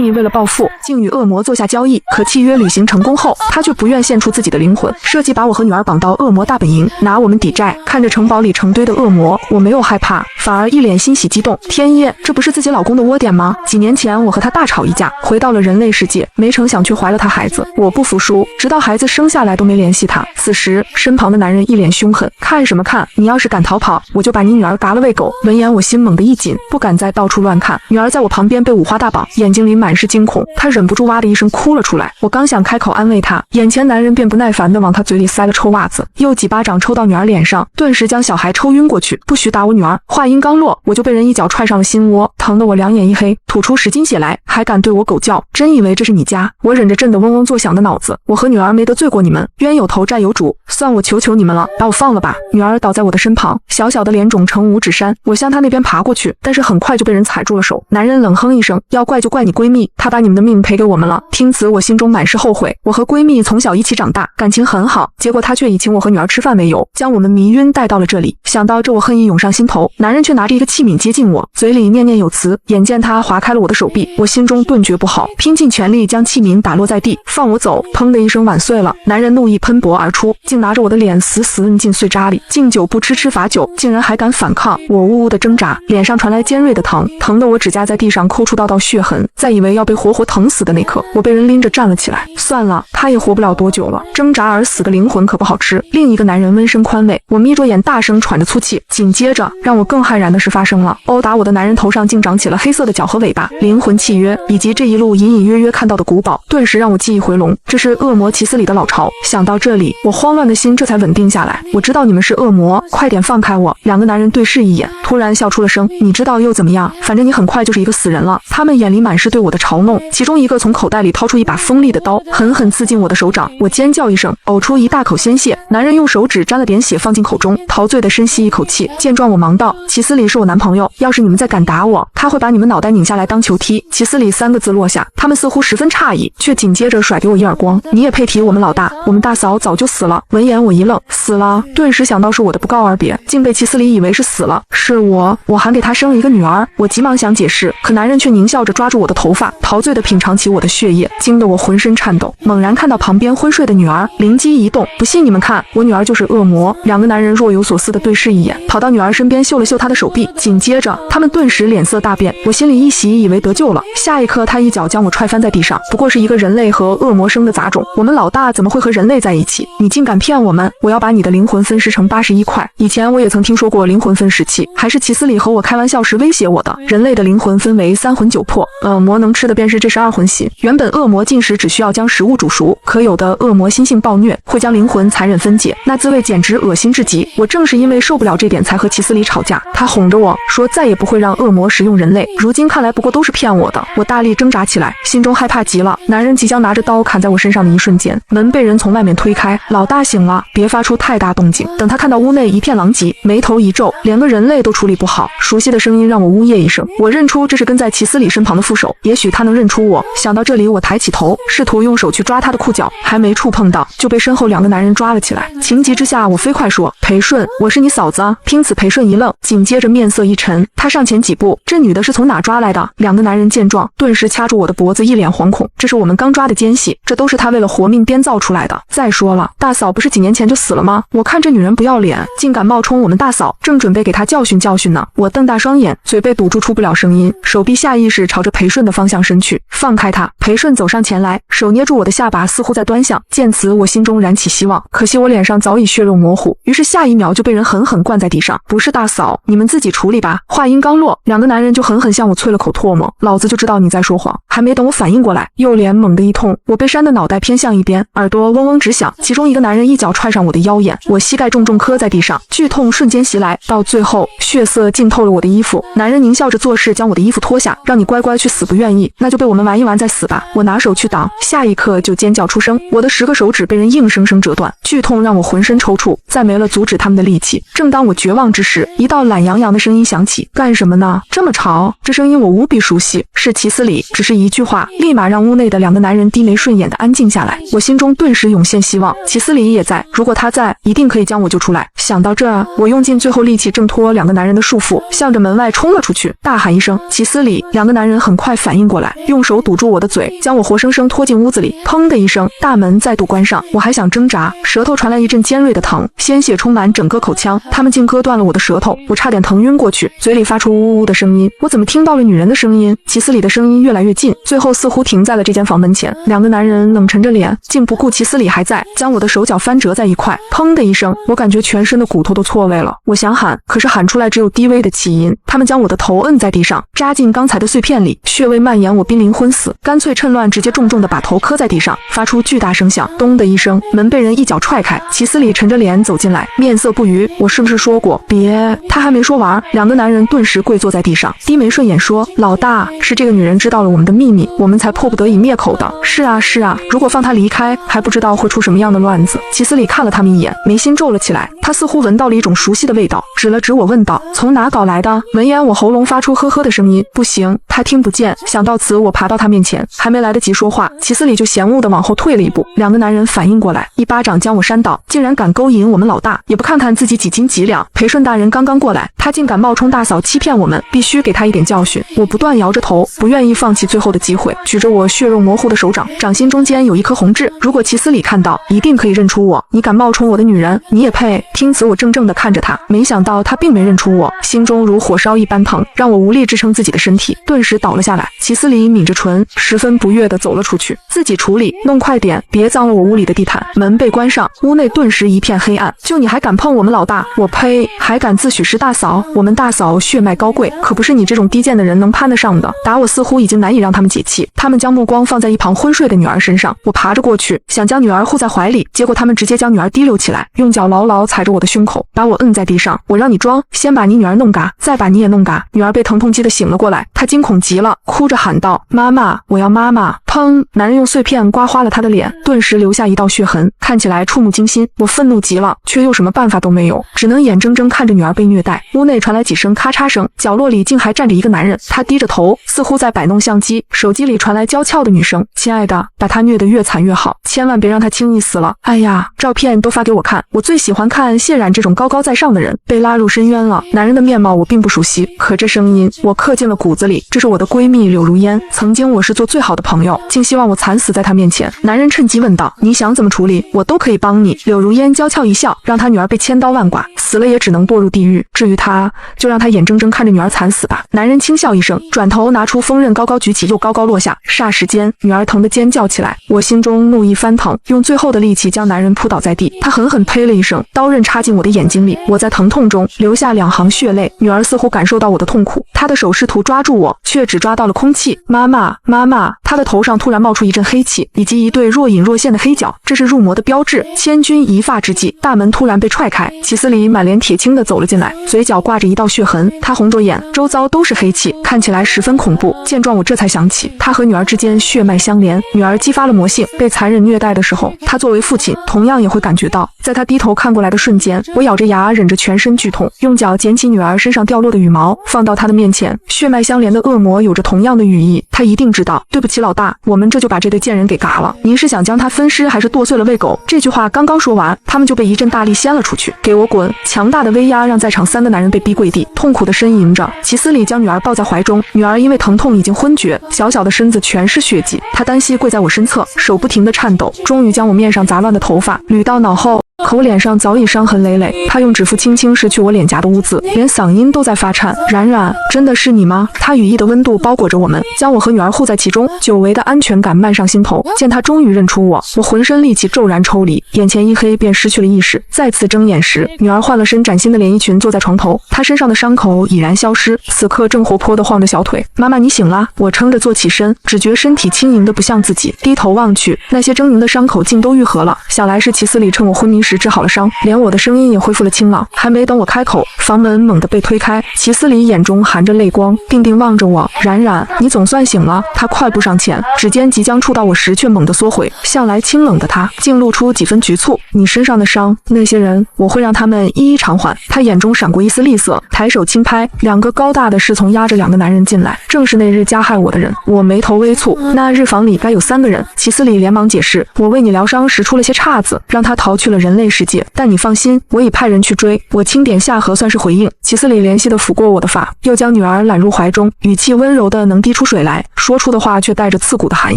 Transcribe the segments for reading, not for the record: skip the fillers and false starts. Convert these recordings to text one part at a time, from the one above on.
蜜为了报复，竟与恶魔做下交易。可契约履行成功后，他却不愿献出自己的灵魂，设计把我和女儿绑到恶魔大本营，拿我们抵债。看着城堡里成堆的恶魔，我没有害怕，反而一脸欣喜激动。天夜，这不是自己老公的窝点吗？几年前我和他大吵一架，回到了人类世界，没成想却怀了他孩子。我不服输，直到孩子生下来都没联系他。此时，身旁的男人一脸凶狠，看什么看？你要是敢逃跑，我就把你女儿嘎了喂狗。闻言，我心猛地一紧，不敢再到处乱看。女儿在我旁边被五花大绑，眼睛里满是惊恐，她忍不住哇的一声哭了出来。我刚想开口安慰她，眼前男人便不耐烦地往她嘴里塞了臭袜子，又几巴掌抽到女儿脸上，顿时将小孩抽晕过去。不许打我女儿！话音刚落，我就被人一脚踹上了心窝，疼得我两眼一黑，吐出10斤血来，还敢对我狗叫？真以为这是你家？我忍着震得嗡嗡作响的脑子，我和女儿没得罪过你们，冤有头债有主，算我求求你们了，把我放了吧！女儿倒在我的身旁，小小的脸肿成五指山，我向她那边爬过去，但是很快就被人踩住了手。男人冷哼一声，要怪就怪你闺蜜，她把你们的命赔给我们了。听此，我心中满是后悔。我和闺蜜从小一起长大，感情很好，结果她却以请我和女儿吃饭为由，将我们迷晕带到了这里。想到这，我恨意涌上心头。男人却拿着一个器皿接近我，嘴里念念有词。眼见他划开了我的手臂，我心中顿觉不好，拼尽全力将器皿打落在地，放我走！砰的一声碗碎了，男人怒意喷薄而出，竟拿着我的脸死死摁进碎渣里。敬酒不吃吃罚酒，竟然还敢反抗！我呜呜的挣扎，脸上传来尖锐的疼，疼得我指甲在地上抠出道血痕。在以为要被活活疼死的那刻，我被人拎着站了起来。算了，他也活不了多久了，挣扎而死的灵魂可不好吃。另一个男人温声宽慰，我眯着眼大声喘着粗气。紧接着，让我更骇然的事发生了，殴打我的男人头上竟长起了黑色的角和尾巴。灵魂契约以及这一路隐隐约约看到的古堡，顿时让我记忆回笼。这是恶魔齐斯里的老巢。想到这里，我慌乱的心这才稳定下来。我知道你们是恶魔，快点放开我！两个男人对视一眼，突然笑出了声。你知道又怎么样？反正你很快就是一个死人了。他们眼里满是对我的嘲弄，其中一个从口袋里掏出一把锋利的刀，狠狠刺进我的手掌。我尖叫一声，呕出一大口鲜血。男人用手指沾了点血放进口中，陶醉的深吸一口气。见状，我忙道：齐斯里是我男朋友，要是你们再敢打我，他会把你们脑袋拧下来当球踢。齐斯里3个字落下，他们似乎十分诧异，却紧接着甩给我一耳光。你也配提我们老大？我们大嫂早就死了。闻言我一愣，死了？顿时想到是我的不告而别，竟被齐斯里以为是死了。是我还给他生了一个女儿。我急忙想解释，可男人却狞笑着抓住我的头发，陶醉地品尝起我的血液，惊得我浑身颤抖。猛然看到旁边昏睡的女儿，灵机一动，不信你们看，我女儿就是恶魔。两个男人若有所思地对视一眼，跑到女儿身边嗅了嗅她的手臂，紧接着他们顿时脸色大变。我心里一喜，以为得救了。下一刻，他一脚将我踹翻在地上。不过是一个人类和恶魔生的杂种，我们老大怎么会和人类在一起？你竟敢骗我们！我要把你的灵魂分尸成81块。以前我也曾听说过灵魂分尸器，还是齐斯里和我开玩笑时威胁我的。人类的灵魂分为3魂9魄，恶魔能吃的便是这12魂血。原本恶魔进食只需要将食物煮熟，可有的恶魔心性暴虐，会将灵魂残忍分解，那滋味简直恶心至极。我正是因为受不了这点，才和齐斯里吵架。他哄着我说再也不会让恶魔食用人类，如今看来不过都是骗我的。我大力挣扎起来，心中害怕极了。男人即将拿着刀砍在我身上的一瞬间，门被人从外面推开。老大醒了，别发出太大动静。等他看到屋内一片狼藉，眉头一皱，连个人类都处理不好。熟悉的声音让我呜咽一声，我认出这是跟在齐斯里身旁的副手，也许他能认出我。想到这里，我抬起头，试图用手去抓他的裤脚，还没触碰到，就被身后2个男人抓了起来。情急之下，我飞快说：裴顺，我是你嫂子啊！听此，裴顺一愣，紧接着面色一沉，他上前几步，这女的是从哪抓来的？2个男人见状，顿时掐住我的脖子，一脸惶恐。这是我们刚抓的奸细，这都是他为了活命编造出来的。再说了，大嫂不是几年前就死了吗？我看这女人不要脸，竟敢冒充我们大嫂，正准备给她教训教训呢。我瞪大双眼，嘴被堵住，出不了声音，手臂下意识朝着裴顺的方向伸去。放开他！裴顺走上前来，手捏住我的下巴，似乎在端详。见此，我心中燃起希望，可惜我脸上早已血肉模糊，于是下一秒就被人狠狠灌在地上。不是大嫂，你们自己处理吧。话音刚落，2个男人就狠狠向我啐了口唾沫。老子就知道你在说谎。还没等我反应过来，右脸猛地一痛，我被扇的脑袋偏向一边，耳朵嗡嗡直响。其中一个男人一脚踹上我的腰眼，我膝盖重重磕在地上，剧痛瞬间袭来，到最后血色浸透了我的衣服。男人狞笑着做事，将我的衣服脱下，让你乖乖去死，不愿意那就被我们玩一玩再死吧。我拿手去挡，下一刻就尖叫出声，我的10个手指被人硬生生折断，剧痛让我浑身抽搐，再没了阻止他们的力气。正当我绝望之时，一道懒洋洋的声音响起：干什么呢？这么吵！这声音我无比熟悉，是齐斯里。只是一句话，立马让屋内的2个男人低眉顺眼的安静下来。我心中顿时涌现希望，齐斯里也在，如果他在，一定可以将我救出来。想到这，我用尽最后力气挣脱2个男人的束缚，向着门外冲了出去，大喊一声：齐斯里！2个男人很快反应过来，用手堵住我的嘴，将我活生生拖进屋子里。砰的一声，大门再度关上。我还想挣扎，舌头传来一阵尖锐的疼，鲜血充满整个口腔。他们竟割断了我的舌头，我差点疼晕过去，嘴里发出呜呜的声音。我怎么听到了女人的声音？齐斯里的声音越来越近，最后似乎停在了这间房门前。两个男人冷沉着脸，竟不顾齐斯里还在，将我的手脚翻折在一块。砰的一声，我感觉全身的骨头都错位了。我想喊，可是喊出来只有低微的气音。他们将我的头摁在地上，扎进刚才的碎片里，血味蔓延，我濒临昏死，干脆趁乱直接重重地把头磕在地上，发出巨大声响。咚的一声，门被人一脚踹开，齐斯里沉着脸走进来，面色不愉。我是不是说过别？他还没说完，两个男人顿时跪坐在地上，低眉顺眼说：老大，是这个女人知道了我们的秘密，我们才迫不得已灭口的。是啊是啊，如果放她离开，还不知道会出什么样的乱子。齐斯里看了他们一眼，眉心皱了起来，他似乎闻到了一种熟悉的味道，指了指我问道：从哪搞来的？闻言我喉咙发出呵呵的声音，不行，他听不见。想到此，我爬到他面前，还没来得及说话，齐斯里就嫌恶地往后退了一步。两个男人反应过来，一巴掌将我扇倒，竟然敢勾引我们老大，也不看看自己几斤几两。裴顺大人刚刚过来，他竟敢冒充大嫂欺骗我们，必须给他一点教训。我不断摇着头，不愿意放弃最后的机会，举着我血肉模糊的手掌，掌心中间有一颗红痣，如果齐斯里看到，一定可以认出我。你敢冒充我的女人，你也配？听此，我怔怔地看着他，没想到他并没认出我，心中如火烧一般疼，让我无力支撑自己的身体，顿时倒了下来。齐斯里抿着唇，十分不悦地走了出去，自己处理，弄快点，别脏了我屋里的地毯。门被关上，屋内顿时一片黑暗。就你还敢碰我们老大？我呸！还敢自诩是大嫂？我们大嫂血脉高贵，可不是你这种低贱的人能攀得上的。打我似乎已经难以让他们解气，他们将目光放在一旁昏睡的女儿身上。我爬着过去，想将女儿护在怀里，结果他们直接将女儿提溜起来，用脚牢牢踩着我的胸口，把我摁在地上。我让你装，先把你女儿弄嘎，再把你也弄嘎。女儿被疼痛击得醒了过来，她惊恐极了，哭着喊道：妈妈，我要妈妈！砰！男人用碎片刮花了她的脸，顿时留下一道血痕，看起来触目惊心。我愤怒极了，却又什么办法都没有，只能眼睁睁看着女儿被虐待。屋内传来几声咔嚓声，角落里竟还站着一个男人，他低着头，似乎在摆弄相机，手机里传来娇俏的女声：亲爱的，把他虐得越惨越好，千万别让他轻易死了。哎呀，照片都发给我看，我最喜欢看谢冉这种高高在上的人被拉入深渊了。男人的面貌我并不熟悉，可这声音我刻进了骨子里。这是我的闺蜜柳如烟，曾经我是做最好的朋友，竟希望我惨死在她面前。男人趁机问道：你想怎么处理？我都可以帮你。柳如烟娇俏一笑，让她女儿被千刀万剐，死了也只能堕入地狱。至于他，就让他眼睁睁看着女儿惨死吧。男人轻笑一声，转头拿出锋刃，高高举起又高高落下，霎时间女儿疼得尖叫起来。我心中怒意翻腾，用最后的力气将男人扑倒在地。他狠狠呸了一声，刀刃插进我的眼睛里，我在疼痛中流下2行血泪。女儿似乎感受到我的痛苦，她的手试图抓住我，却只抓到了空气。妈妈，妈妈！她的头上突然冒出一阵黑气，以及一对若隐若现的黑角，这是入魔的标志。千钧一发之际，大门突然被踹开，齐斯里满脸铁青地走了进来，嘴角挂着一道血痕，他红着眼，周遭都是黑气，看起来十分恐怖。见状，我这才想起他和女儿之间血脉相连，女儿激发了魔性，被残忍虐待的时候，他作为父亲同样也会感觉到。在他低头看过来的瞬间，我咬着牙忍着全身剧痛，用脚捡起女儿身上掉落的羽毛，放到他的面前。血脉相连的恶魔有着同样的语义，他一定知道。对不起老大，我们这就把这对贱人给嘎了。您是想将他分尸，还是剁碎了喂狗？这句话刚刚说完，他们就被一阵大力掀了出去。给我滚！强大的威压让在场3个男人被逼跪地，痛苦地呻吟着。齐斯里将女儿抱在怀中，女儿因为疼痛已经昏厥，小小的身子全是血迹。她单膝跪在我身侧，手不停地颤抖，终于将我面上杂乱的头发捋到脑后。可我脸上早已伤痕累累，他用指腹轻轻拭去我脸颊的污渍，连嗓音都在发颤。冉冉，真的是你吗？他羽翼的温度包裹着我们，将我和女儿护在其中，久违的安全感漫上心头。见他终于认出我，我浑身力气骤然抽离，眼前一黑，便失去了意识。再次睁眼时，女儿换了身崭新的连衣裙，坐在床头，她身上的伤口已然消失，此刻正活泼地晃着小腿。妈妈，你醒了！我撑着坐起身，只觉身体轻盈的不像自己，低头望去，那些狰狞的伤口竟都愈合了。想来是齐斯里趁我昏迷时治好了伤，连我的声音也恢复了清朗。还没等我开口，房门猛地被推开，齐斯里眼中含着泪光，定定望着我。冉冉，你总算醒了。他快步上前，指尖即将触到我时，却猛地缩回。向来清冷的他，竟露出几分局促。你身上的伤，那些人，我会让他们一一偿还。他眼中闪过一丝厉色，抬手轻拍，2个高大的侍从押着2个男人进来，正是那日加害我的人。我眉头微蹙，那日房里该有3个人。齐斯里连忙解释，我为你疗伤时出了些岔子，让他逃去了人类类世界，但你放心，我已派人去追。我轻点下颌算是回应。齐斯里怜惜地抚过我的发，又将女儿揽入怀中，语气温柔的能滴出水来，说出的话却带着刺骨的含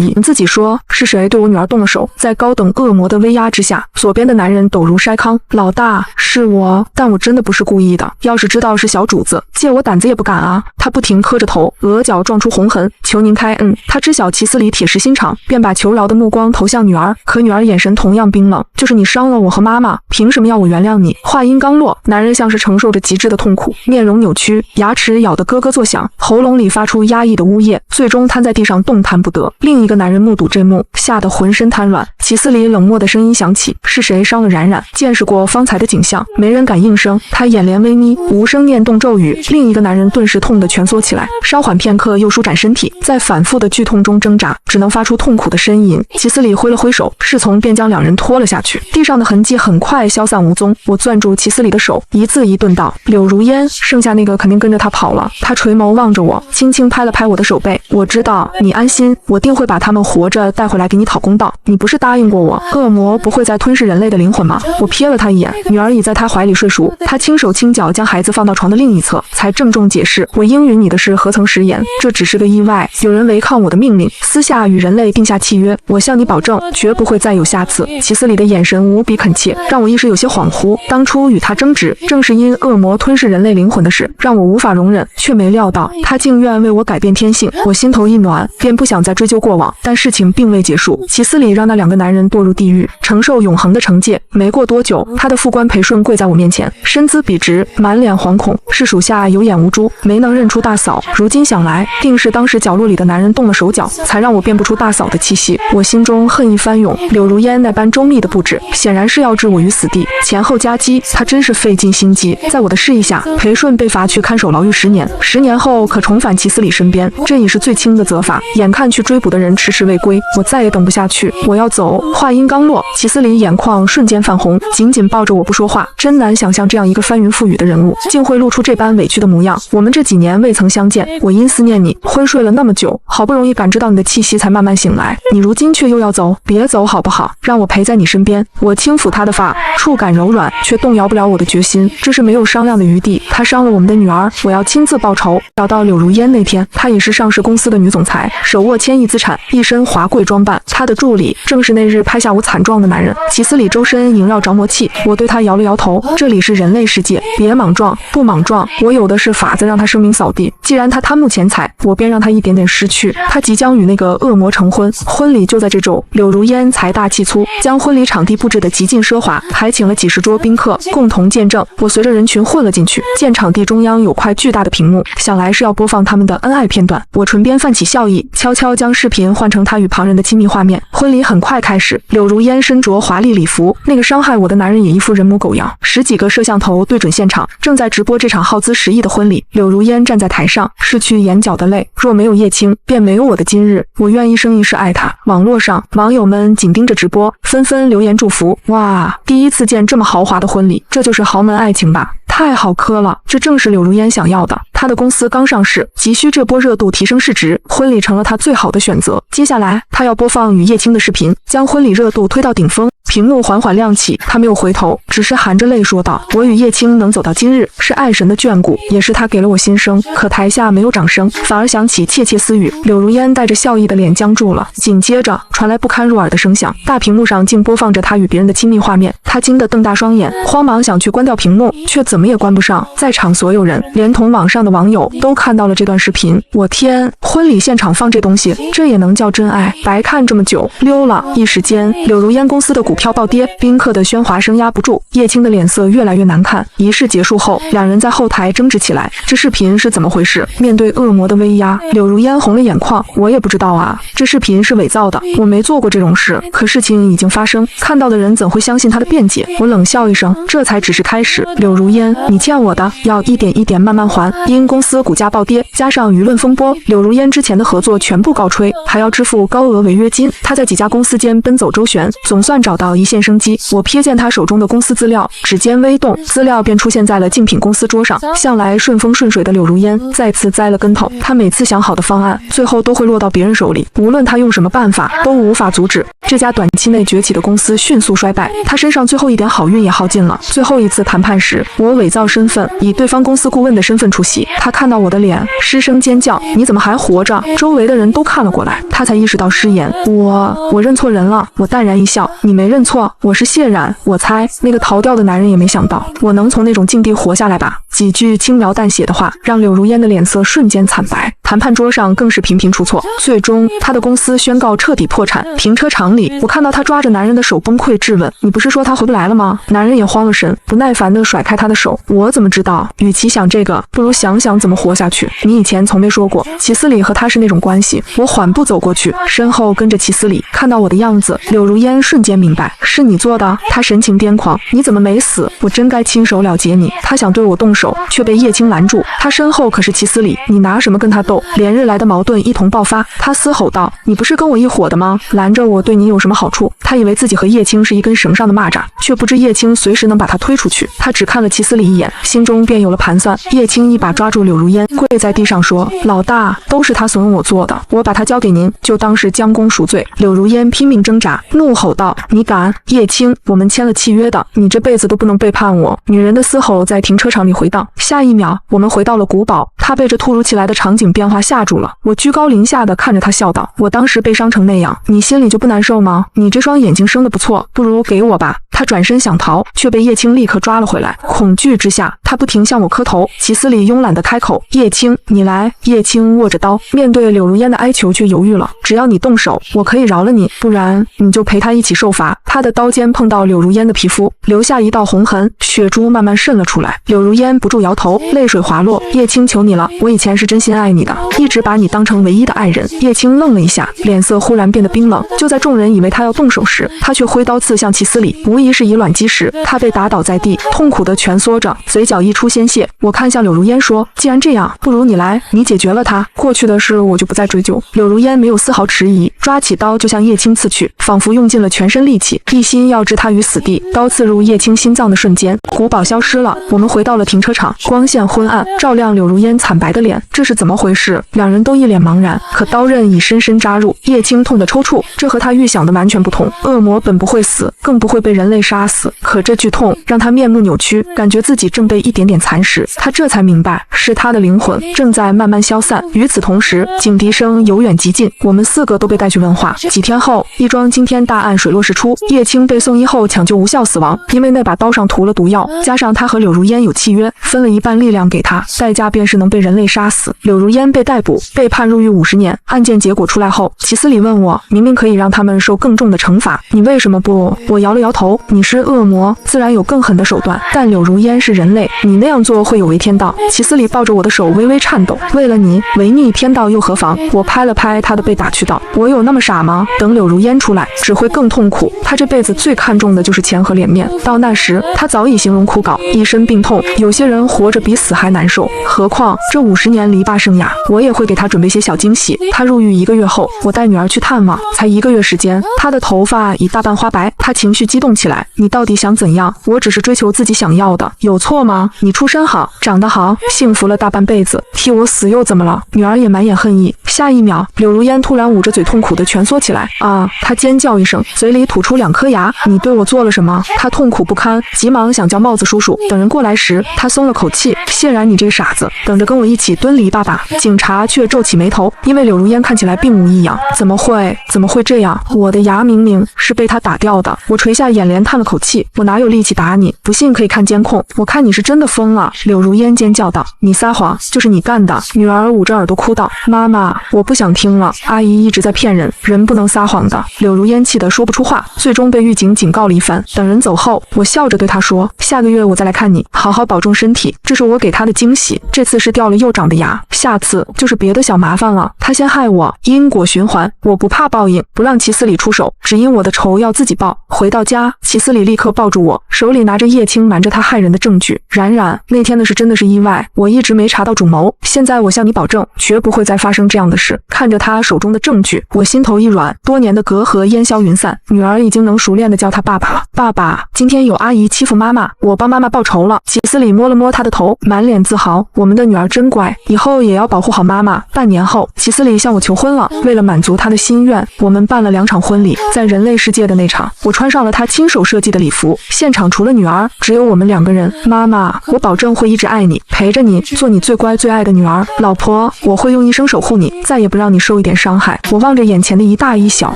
义。你自己说，是谁对我女儿动了手？在高等恶魔的威压之下，左边的男人抖如筛糠。老大，是我，但我真的不是故意的。要是知道是小主子，借我胆子也不敢啊。他不停磕着头，额角撞出红痕。求您开恩。他知晓齐斯里铁石心肠，便把求饶的目光投向女儿，可女儿眼神同样冰冷。就是你伤了我和妈妈，凭什么要我原谅你？话音刚落，男人像是承受着极致的痛苦，面容扭曲，牙齿咬得咯咯作响，喉咙里发出压抑的呜咽，最终瘫在地上动弹不得。另一个男人目睹这幕，吓得浑身瘫软。齐斯里冷漠的声音响起：是谁伤了冉冉？见识过方才的景象，没人敢应声。他眼帘微眯，无声念动咒语。另一个男人顿时痛得蜷缩起来，稍缓片刻又舒展身体，在反复的剧痛中挣扎，只能发出痛苦的呻吟。齐斯里挥了挥手，侍从便将两人拖了下去。地上的痕迹很快消散无踪。我攥住齐斯里的手，一字一顿道：柳如烟，剩下那个肯定跟着他跑了。他垂眸望着我，轻轻拍了拍我的手背。我知道，你安心，我定会把他们活着带回来给你讨公道。你不是答应过我，恶魔不会再吞噬人类的灵魂吗？我瞥了他一眼，女儿已在他怀里睡熟。他轻手轻脚将孩子放到床的另一侧，才郑重解释：我应允你的事何曾食言，这只是个意外。有人违抗我的命令，私下与人类定下契约，我向你保证，绝不会再有下次。齐斯里的眼神无比恳切，让我一时有些恍惚。当初与他争执，正是因恶魔吞噬人类灵魂的事，让我无法容忍，却没料到他竟愿为我改变天性。我心头一暖，便不想再追究过往。但事情并未结束，齐斯里让那两个男人堕入地狱，承受永恒的惩戒。没过多久，他的副官裴顺跪在我面前，身姿笔直，满脸惶恐，是属下有眼无珠，没能认出大嫂。如今想来，定是当时角落里的男人动了手脚，才让我辨不出大嫂的气息。我心中恨意翻涌，柳如烟那般周密的布置，显然是要置我于死地，前后夹击，他真是费尽心机。在我的示意下，裴顺被罚去看守牢狱10年，10年后可重返齐斯里身边，这已是最轻的责罚。眼看去追捕的人迟迟未归，我再也等不下去，我要走。话音刚落，齐斯里眼眶瞬间泛红，紧紧抱着我不说话。真难想象这样一个翻云覆雨的人物，竟会露出这般委屈的模样。我们这几年未曾相见，我因思念你，昏睡了那么久，好不容易感知到你的气息，才慢慢醒来。你如今却又要走，别走好不好？让我陪在你身边。我轻抚他的发，触感柔软，却动摇不了我的决心。这是没有商量的余地。他伤了我们的女儿，我要亲自报仇。找到柳如烟那天，她也是上市公司的女总裁，手握千亿资产，一身华贵装扮。她的助理正是那日拍下我惨状的男人。齐斯里周身萦绕着魔气，我对他摇了摇头。这里是人类世界，别莽撞，不莽撞，我有的是法子让他声名扫地。既然他贪慕钱财，我便让他一点点失去。他即将与那个恶魔成婚，婚礼就在这周。柳如烟财大气粗，将婚礼场地布置得极尽奢华，还请了几十桌宾客共同见证。我随着人群混了进去，见场地中央有块巨大的屏幕，想来是要播放他们的恩爱片段。我唇边泛起笑意，悄悄将视频换成他与旁人的亲密画面。婚礼很快开始，柳如烟身着华丽礼服，那个伤害我的男人也一副人模狗样。10几个摄像头对准现场，正在直播这场耗资10亿的婚礼。柳如烟站在台上，拭去眼角的泪。若没有叶青，便没有我的今日。我愿一生一世爱他。网络上网友们紧盯着直播，纷纷留言祝福。哇，第一次见这么豪华的婚礼，这就是豪门爱情吧？太好磕了，这正是柳如烟想要的。他的公司刚上市，急需这波热度提升市值，婚礼成了他最好的选择。接下来，他要播放与叶青的视频，将婚礼热度推到顶峰。屏幕缓缓亮起，他没有回头，只是含着泪说道：我与叶青能走到今日，是爱神的眷顾，也是他给了我新生。可台下没有掌声，反而响起窃窃私语。柳如烟带着笑意的脸僵住了，紧接着传来不堪入耳的声响，大屏幕上竟播放着他与别人的亲密画面。他惊得瞪大双眼，慌忙想去关掉屏幕，却怎么也关不上。在场所有人，连同网上的网友都看到了这段视频。我天，婚礼现场放这东西，这也能叫真爱？白看这么久，溜了。一时间，柳如烟公司的股票暴跌，宾客的喧哗声压不住，叶青的脸色越来越难看。仪式结束后，两人在后台争执起来，这视频是怎么回事？面对恶魔的威压，柳如烟红了眼眶。我也不知道啊，这视频是伪造的，我没做过这种事。可事情已经发生，看到的人怎会相信他的辩解？我冷笑一声，这才只是开始。柳如烟，你欠我的要一点一点慢慢还。因公司股价暴跌，加上舆论风波，柳如烟之前的合作全部告吹，还要支付高额违约金。他在几家公司间奔走周旋，总算找到脑一线生机，我瞥见他手中的公司资料，指尖微动，资料便出现在了竞品公司桌上。向来顺风顺水的柳如烟再次栽了跟头，他每次想好的方案，最后都会落到别人手里，无论他用什么办法，都无法阻止。这家短期内崛起的公司迅速衰败，他身上最后一点好运也耗尽了。最后一次谈判时，我伪造身份，以对方公司顾问的身份出席。他看到我的脸，失声尖叫：“你怎么还活着？”周围的人都看了过来，他才意识到失言。我认错人了。我淡然一笑：“你没认错，我是谢冉。我猜那个逃掉的男人也没想到我能从那种境地活下来吧。”几句轻描淡写的话，让柳如烟的脸色瞬间惨白，谈判桌上更是频频出错。最终，他的公司宣告彻底破产。停车场里，我看到他抓着男人的手崩溃质问：“你不是说他回不来了吗？”男人也慌了神，不耐烦地甩开他的手。我怎么知道？与其想这个，不如想想怎么活下去。你以前从没说过齐思礼和他是那种关系。我缓步走过去，身后跟着齐思礼。看到我的样子，柳如烟瞬间明白，是你做的。他神情癫狂：“你怎么没死？我真该亲手了结你。”他想对我动手，却被叶青拦住。他身后可是齐思礼，你拿什么跟他斗？连日来的矛盾一同爆发。他嘶吼道：“你不是跟我一伙的吗？拦着我对你有什么好处？”他以为自己和叶青是一根绳上的蚂蚱，却不知叶青随时能把他推出去。他只看了齐思礼一眼，心中便有了盘算。叶青一把抓住柳如烟，跪在地上说：“老大，都是他怂恿我做的，我把他交给您，就当是将功赎罪。”柳如烟拼命挣扎，怒吼道：“你敢！叶青，我们签了契约的，你这辈子都不能背叛我！”女人的嘶吼在停车场里回荡。下一秒，我们回到了古堡。他被这突如其来的场景变化吓住了。我居高临下的看着他笑道：“我当时被伤成那样，你心里就不难受吗？你这双眼睛生得不错，不如给我吧。”他转身想逃，却被叶青立刻抓了回来。恐惧之下，他不停向我磕头。齐思礼慵懒地开口：“叶青，你来。”叶青握着刀，面对柳如烟的哀求却犹豫了。只要你动手，我可以饶了你，不然你就陪他一起受罚。他的刀尖碰到柳如烟的皮肤，留下一道红痕，血珠慢慢渗了出来。柳如烟不住摇头，泪水滑落。叶青，求你了，我以前是真心爱你的，一直把你当成唯一的爱人。叶青愣了一下，脸色忽然变得冰冷。就在众人以为他要动手时，他却挥刀刺向齐思礼，无疑是以卵击石。他被打倒在地，痛苦地蜷缩着，嘴角溢出鲜血。我看向柳如烟说：“既然这样，不如你来，你解决了他，过去的事我就不再追究。”柳如烟没有丝毫迟疑，抓起刀就向叶青刺去，仿佛用尽了全身力气，一心要置他于死地。刀刺入叶青心脏的瞬间，古堡消失了。我们回到了停车场，光线昏暗，照亮柳如烟惨白的脸。这是怎么回事？两人都一脸茫然。可刀刃已深深扎入，叶青痛得抽搐。这和他预想的完全不同。恶魔本不会死，更不会被人类杀死。可这剧痛让他面目扭曲，感觉自己正被一点点蚕食。他这才明白，是他的灵魂正在慢慢消散。与此同时，警笛声由远及近，我们4个都被带去问话。几天后，一桩惊天大案水落石出，叶青被送医后抢救无效死亡，因为那把刀上涂了毒药，加上他和柳如烟有契约，分了一半力量给他，代价便是能被人类杀死。柳如烟被逮捕，被判入狱50年。案件结果出来后，齐思礼问我，明明可以让他们受更重的惩罚，你为什么不？我摇了摇头，你是恶魔，自然有更狠的手段，但柳如烟是人类，你那样做会有违天道。齐思礼抱着我的手微微颤抖，为了你，违逆天道又何妨？我拍了拍他的被打趣道，我有那么傻吗？等柳如烟出来，只会更痛苦。他这辈子最看重的就是钱和脸面，到那时，他早已形容枯槁，一身病痛。有些人活着比死还难受，何况这50年篱笆生涯，我也会给他准备些小惊喜。他入狱1个月后，我带女儿去探望，才1个月时间，他的头发已大半花白。他情绪激动起来，你到底想怎样？我只是追求自己想要的，有错吗？你出身好，长得好，幸福了大半辈子，替我死又怎么了？女儿也满眼恨意。下一秒，柳如烟突然捂着嘴痛苦地蜷缩起来。啊！她尖叫一声，嘴里吐出2颗牙。你对我做了什么？她痛苦不堪，急忙想叫帽子叔叔。等人过来时，她松了口气。谢然，你这个傻子，等着跟我一起蹲篱笆吧。警察却皱起眉头，因为柳如烟看起来并无异样。怎么会这样？我的牙明明是被他打掉的。我垂下眼帘叹了口气，我哪有力气打你？不信可以看监控，我看你是真的疯了。柳如烟尖叫道，你撒谎，就是你干的。女儿捂着耳朵哭道，妈妈，我不想听了，阿姨一直在骗人，人不能撒谎的。柳如烟气得说不出话，最终被狱警警告了一番。等人走后，我笑着对他说，下个月我再来看你，好好保重身体，这是我给他的惊喜。这次是掉了又长的牙，下次就是别的小麻烦了。他先害我，因果循环，我不怕报应，不让齐思礼出手，只因我的仇要自己报。回到家，齐思礼立刻抱住我，手里拿着叶青瞒着他害人的证据。冉冉，那天的事真的是意外，我一直没查到主谋，现在我向你保证，绝不会再发生这样的事。看着他手中的证据，我心头一软，多年的隔阂烟消云散，女儿已经经能熟练地叫他爸爸了。爸爸，今天有阿姨欺负妈妈，我帮妈妈报仇了。齐斯里摸了摸他的头，满脸自豪。我们的女儿真乖，以后也要保护好妈妈。半年后，齐斯里向我求婚了。为了满足他的心愿，我们办了2场婚礼。在人类世界的那场，我穿上了他亲手设计的礼服，现场除了女儿，只有我们2个人。妈妈，我保证会一直爱你，陪着你，做你最乖最爱的女儿。老婆，我会用一生守护你，再也不让你受一点伤害。我望着眼前的一大一小，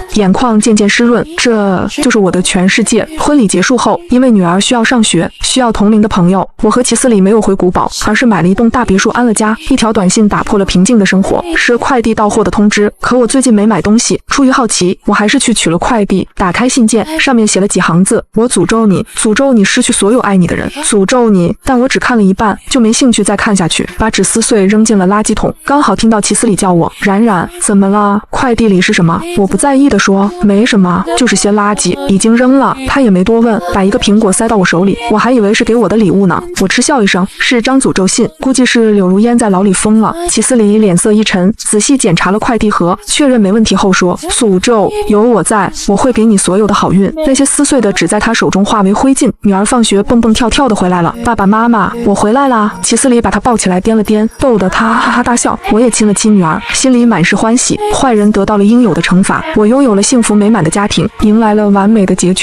眼眶渐渐湿润，这就是我的全世界。婚礼结束后，因为女儿需要上学，需要同龄的朋友，我和齐斯里没有回古堡，而是买了一栋大别墅安了家。一条短信打破了平静的生活，是快递到货的通知。可我最近没买东西，出于好奇，我还是去取了快递。打开信件，上面写了几行字：我诅咒你，诅咒你失去所有爱你的人，诅咒你。但我只看了一半，就没兴趣再看下去，把纸撕碎扔进了垃圾桶。刚好听到齐斯里叫我，冉冉，怎么了？快递里是什么？我不在意地说，没什么，就是些垃圾，已经扔了。他也没多问，把一个苹果塞到我手里，我还以为是给我的礼物呢。我嗤笑一声，是张诅咒信，估计是柳如烟在牢里疯了。齐斯里脸色一沉，仔细检查了快递盒，确认没问题后说，诅咒，有我在，我会给你所有的好运。那些撕碎的纸在他手中化为灰烬。女儿放学蹦蹦跳跳的回来了，爸爸妈妈，我回来啦。齐斯里把她抱起来掂了掂，逗得她哈哈大笑。我也亲了亲女儿，心里满是欢喜。坏人得到了应有的惩罚，我拥有了幸福美满的家庭，迎来了完美的结局。